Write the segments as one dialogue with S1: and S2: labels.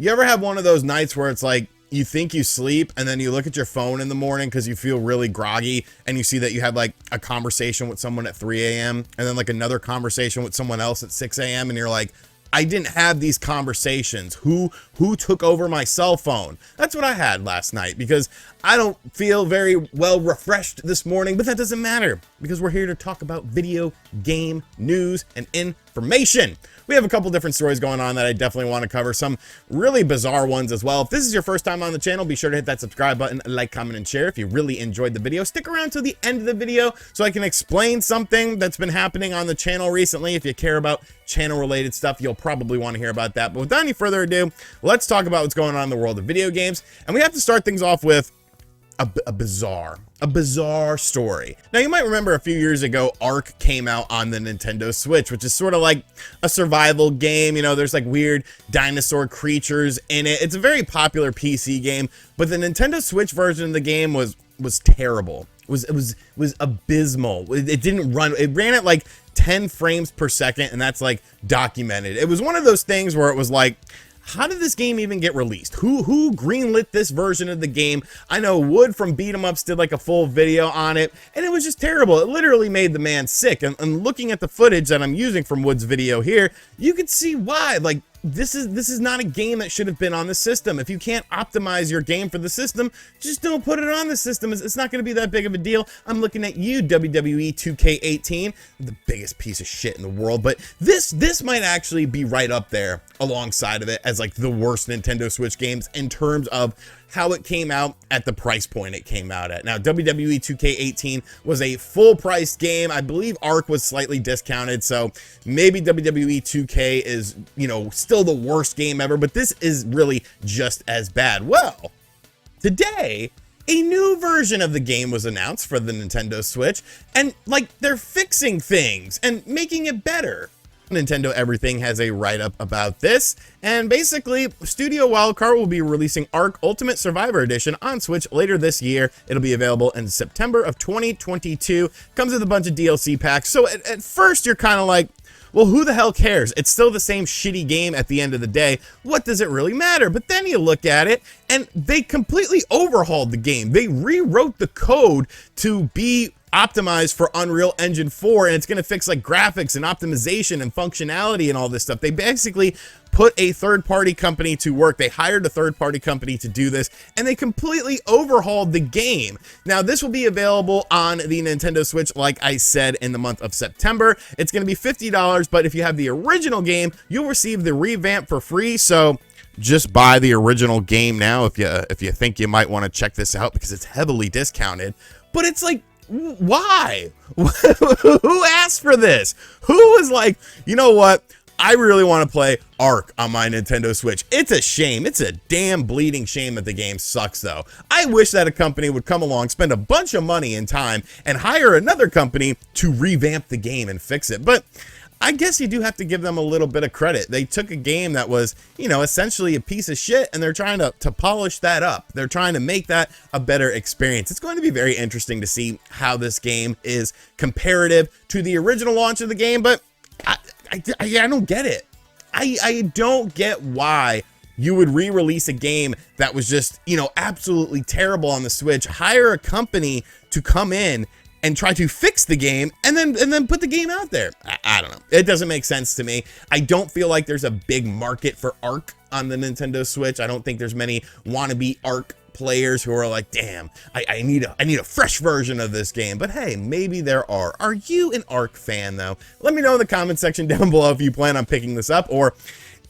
S1: You ever have one of those nights where it's like you think you sleep and then you look at your phone in the morning because you feel really groggy and you see that you had like a conversation with someone at 3 a.m. and then like another conversation with someone else at 6 a.m. and you're like, I didn't have these conversations. Who took over my cell phone? That's what I had last night because I don't feel very well refreshed this morning, but that doesn't matter because we're here to talk about video game news and information. We have a couple different stories going on that I definitely want to cover, some really bizarre ones as well. If this is your first time on the channel, be sure to hit that subscribe button, like, comment, and share if you really enjoyed the video. Stick around till the end of the video so I can explain something that's been happening on the channel recently. If you care about channel-related stuff, you'll probably want to hear about that. But without any further ado, let's talk about what's going on in the world of video games. And we have to start things off with a bizarre story. Now, you might remember a few years ago, Ark came out on the Nintendo Switch, which is sort of like a survival game. You know, there's like weird dinosaur creatures in it. It's a very popular PC game, but the Nintendo Switch version of the game was terrible. It was abysmal. It didn't run. It ran at like 10 frames per second, and that's like documented. It was one of those things where it was like, how did this game even get released? Who greenlit this version of the game? I know Wood from Beat 'em Ups did like a full video on it, and it was just terrible. It literally made the man sick. And looking at the footage that I'm using from Wood's video here, you can see why. Like, this is not a game that should have been on the system. If you can't optimize your game for the system, just don't put it on the system. It's not going to be that big of a deal. I'm looking at you, WWE 2K18, the biggest piece of shit in the world, but this might actually be right up there alongside of it as like the worst Nintendo Switch games in terms of how it came out at the price point it came out at. Now, WWE 2K18 was a full-priced game. I believe Ark was slightly discounted, so maybe WWE 2K is, you know, still the worst game ever, but this is really just as bad. Well, today, a new version of the game was announced for the Nintendo Switch, and, like, they're fixing things and making it better. Nintendo Everything has a write-up about this, and basically, Studio Wildcard will be releasing Ark Ultimate Survivor Edition on Switch later this year. It'll be available in September of 2022. Comes with a bunch of DLC packs, so at first you're kind of like, well, who the hell cares? It's still the same shitty game at the end of the day. What does it really matter? But then you look at it, and they completely overhauled the game. They rewrote the code to be optimized for Unreal Engine 4, and it's going to fix like graphics and optimization and functionality and all this stuff. They basically put a third-party company to work. They hired a third-party company to do this, and they completely overhauled the game. Now, this will be available on the Nintendo Switch, like I said, in the month of September. It's going to be $50, but if you have the original game, you'll receive the revamp for free, so just buy the original game now if you think you might want to check this out because it's heavily discounted. But it's like, why? Who asked for this? Who was like, you know what? I really want to play Ark on my Nintendo Switch. It's a shame. It's a damn bleeding shame that the game sucks, though. I wish that a company would come along, spend a bunch of money and time, and hire another company to revamp the game and fix it. But I guess you do have to give them a little bit of credit. They took a game that was, you know, essentially a piece of shit, and they're trying to polish that up. They're trying to make that a better experience. It's going to be very interesting to see how this game is comparative to the original launch of the game, but I don't get it. I don't get why you would re-release a game that was just, you know, absolutely terrible on the Switch, hire a company to come in and try to fix the game and then put the game out there. I don't know. It doesn't make sense to me. I don't feel like there's a big market for Ark on the Nintendo Switch. I don't think there's many wannabe Ark players who are like, damn, I need a fresh version of this game. But hey, maybe there are. Are you an Ark fan though? Let me know in the comment section down below if you plan on picking this up, or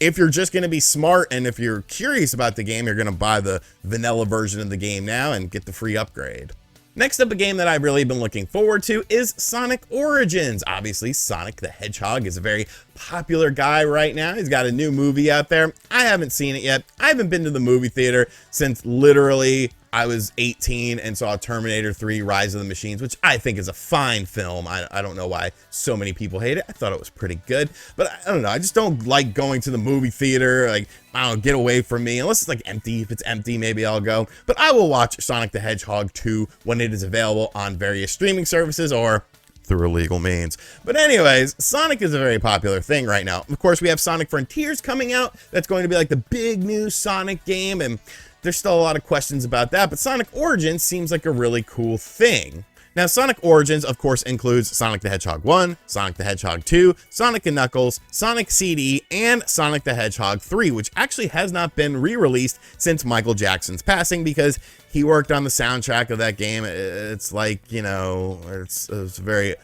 S1: if you're just going to be smart and if you're curious about the game, you're going to buy the vanilla version of the game now and get the free upgrade. Next up, a game that I've really been looking forward to is Sonic Origins. Obviously, Sonic the Hedgehog is a very popular guy right now. He's got a new movie out there. I haven't seen it yet. I haven't been to the movie theater since literally I was 18 and saw Terminator 3 Rise of the Machines, which I think is a fine film. I don't know why so many people hate it. I thought it was pretty good, but I don't know. I just don't like going to the movie theater. Like, I don't know, get away from me. Unless it's like empty. If it's empty, maybe I'll go. But I will watch Sonic the Hedgehog 2 when it is available on various streaming services or through illegal means. But anyways, Sonic is a very popular thing right now. Of course, we have Sonic Frontiers coming out. That's going to be like the big new Sonic game, and there's still a lot of questions about that, but Sonic Origins seems like a really cool thing. Now, Sonic Origins, of course, includes Sonic the Hedgehog 1, Sonic the Hedgehog 2, Sonic and Knuckles, Sonic CD, and Sonic the Hedgehog 3, which actually has not been re-released since Michael Jackson's passing because he worked on the soundtrack of that game. It's like, you know, it's a very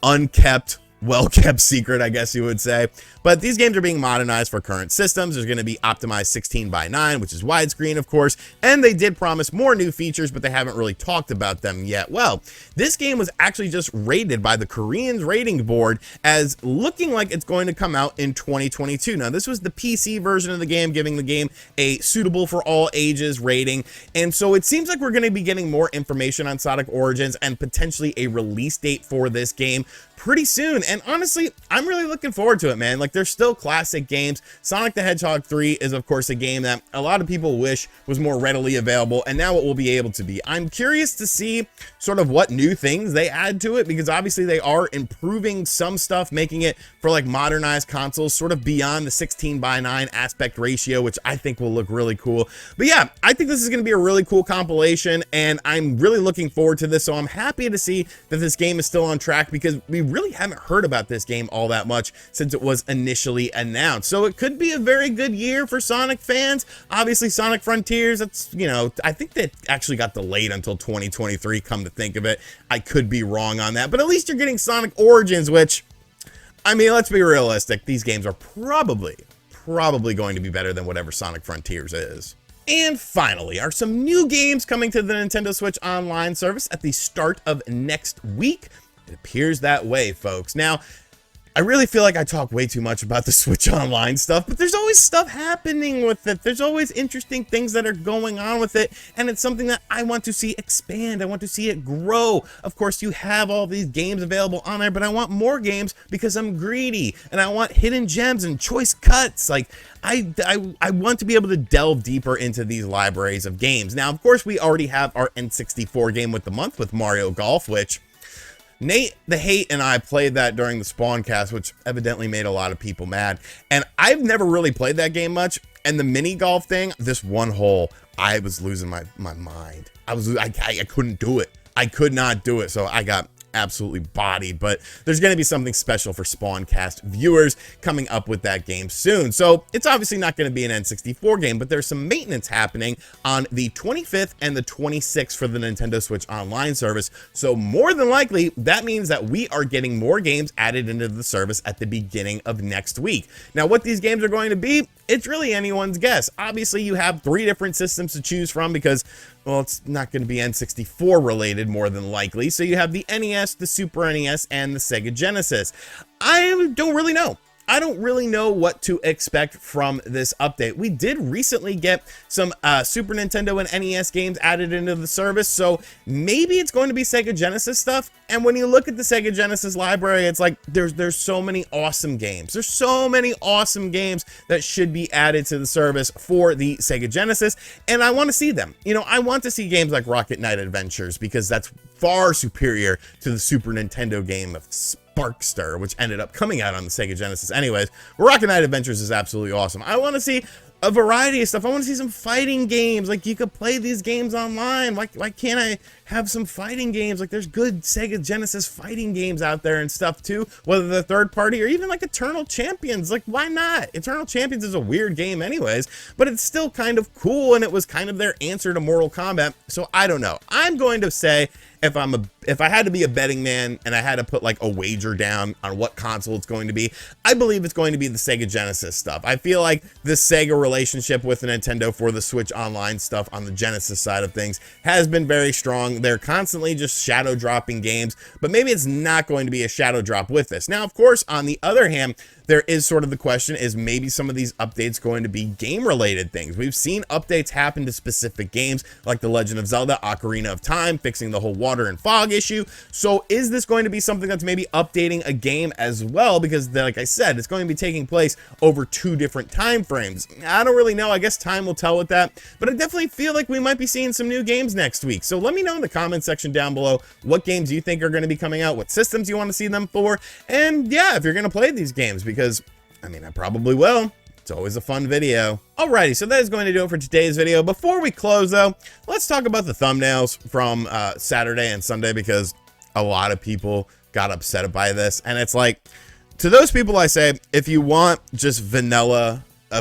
S1: unkept, well-kept secret, I guess you would say. But these games are being modernized for current systems. There's going to be optimized 16:9, which is widescreen, of course, and they did promise more new features, but they haven't really talked about them yet. Well, this game was actually just rated by the Korean rating board as looking like it's going to come out in 2022. Now, this was the PC version of the game, giving the game a suitable for all ages rating, and so it seems like we're going to be getting more information on Sonic Origins and potentially a release date for this game pretty soon. And honestly, I'm really looking forward to it, man. Like, they're still classic games. Sonic the Hedgehog 3 is, of course, a game that a lot of people wish was more readily available, and now it will be able to be. I'm curious to see sort of what new things they add to it, because obviously they are improving some stuff, making it for like modernized consoles, sort of beyond the 16:9 aspect ratio, which I think will look really cool. But yeah, I think this is going to be a really cool compilation, and I'm really looking forward to this. So I'm happy to see that this game is still on track, because we really haven't heard about this game all that much since it was initially announced. So it could be a very good year for Sonic fans. Obviously, Sonic Frontiers, that's, you know, I think that actually got delayed until 2023, come to think of it. I could be wrong on that, but at least you're getting Sonic Origins, which, I mean, let's be realistic. These games are probably going to be better than whatever Sonic Frontiers is. And finally, are some new games coming to the Nintendo Switch Online service at the start of next week? It appears that way, folks. Now, I really feel like I talk way too much about the Switch Online stuff, but there's always stuff happening with it. There's always interesting things that are going on with it, and it's something that I want to see expand. I want to see it grow. Of course, you have all these games available on there, but I want more games because I'm greedy, and I want hidden gems and choice cuts. Like, I want to be able to delve deeper into these libraries of games. Now, of course, we already have our N64 game with the month with Mario Golf, which Nate the Hate and I played that during the Spawncast, which evidently made a lot of people mad. And I've never really played that game much. And the mini golf thing, this one hole, I was losing my mind. I couldn't do it. I could not do it. So I got absolutely bodied, but there's going to be something special for Spawncast viewers coming up with that game soon. So it's obviously not going to be an N64 game, but there's some maintenance happening on the 25th and the 26th for the Nintendo Switch Online service. So more than likely, that means that we are getting more games added into the service at the beginning of next week. Now, what these games are going to be, it's really anyone's guess. Obviously, you have 3 different systems to choose from because, well, it's not going to be N64 related more than likely. So you have the NES, the Super NES, and the Sega Genesis. I don't really know. I don't really know what to expect from this update. We did recently get some Super Nintendo and NES games added into the service, so maybe it's going to be Sega Genesis stuff. And when you look at the Sega Genesis library, it's like there's so many awesome games. There's so many awesome games that should be added to the service for the Sega Genesis, and I want to see them. You know, I want to see games like Rocket Knight Adventures because that's far superior to the Super Nintendo game of Sparkster, which ended up coming out on the Sega Genesis anyways. Rocket Knight Adventures is absolutely awesome. I want to see a variety of stuff. I want to see some fighting games. Like, you could play these games online. Why can't I have some fighting games? Like, there's good Sega Genesis fighting games out there and stuff too, whether they're third party or even like Eternal Champions. Like, why not? Eternal Champions is a weird game anyways, but it's still kind of cool, and it was kind of their answer to Mortal Kombat. So I don't know. I'm going to say, if I had to be a betting man and I had to put like a wager down on what console it's going to be, I believe it's going to be the Sega Genesis stuff. I feel like the Sega relationship with Nintendo for the Switch Online stuff on the Genesis side of things has been very strong. They're constantly just shadow dropping games, but maybe it's not going to be a shadow drop with this. Now, of course, on the other hand, there is sort of the question, is maybe some of these updates going to be game related things? We've seen updates happen to specific games like The Legend of Zelda Ocarina of Time, fixing the whole water and fog issue. So is this going to be something that's maybe updating a game as well? Because like I said, it's going to be taking place over 2 different time frames. I don't really know. I guess time will tell with that, but I definitely feel like we might be seeing some new games next week. So let me know in the comment section down below what games you think are going to be coming out, what systems you want to see them for, and yeah, if you're going to play these games, because I mean, I probably will. It's always a fun video. Alrighty, so that is going to do it for today's video. Before we close though, let's talk about the thumbnails from Saturday and Sunday, because a lot of people got upset by this. And it's like, to those people I say, if you want just a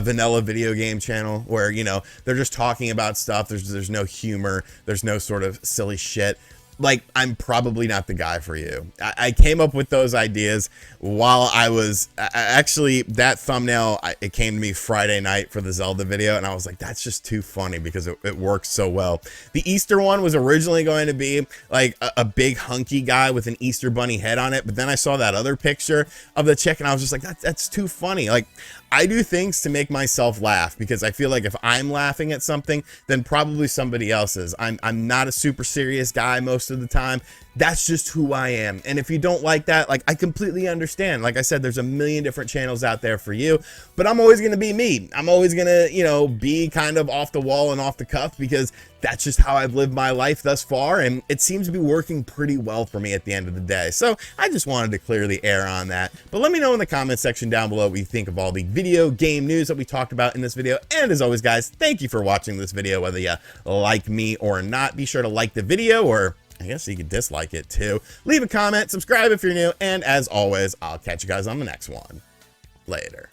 S1: vanilla video game channel where, you know, they're just talking about stuff, there's no humor, there's no sort of silly shit, like, I'm probably not the guy for you. I came up with those ideas while I was actually, that thumbnail, it came to me Friday night for the Zelda video, and I was like, that's just too funny because it works so well. The Easter one was originally going to be like a big hunky guy with an Easter bunny head on it, but then I saw that other picture of the chick and I was just like, that's too funny. Like, I do things to make myself laugh, because I feel like if I'm laughing at something, then probably somebody else is. I'm not a super serious guy most of the time. That's just who I am. And if you don't like that, like, I completely understand. Like I said, there's a million different channels out there for you, but I'm always going to be me. I'm always going to, you know, be kind of off the wall and off the cuff, because that's just how I've lived my life thus far. And it seems to be working pretty well for me at the end of the day. So I just wanted to clear the air on that. But let me know in the comment section down below what you think of all the video game news that we talked about in this video. And as always, guys, thank you for watching this video, whether you like me or not. Be sure to like the video, or I guess you could dislike it too. Leave a comment, subscribe if you're new, and as always, I'll catch you guys on the next one. Later.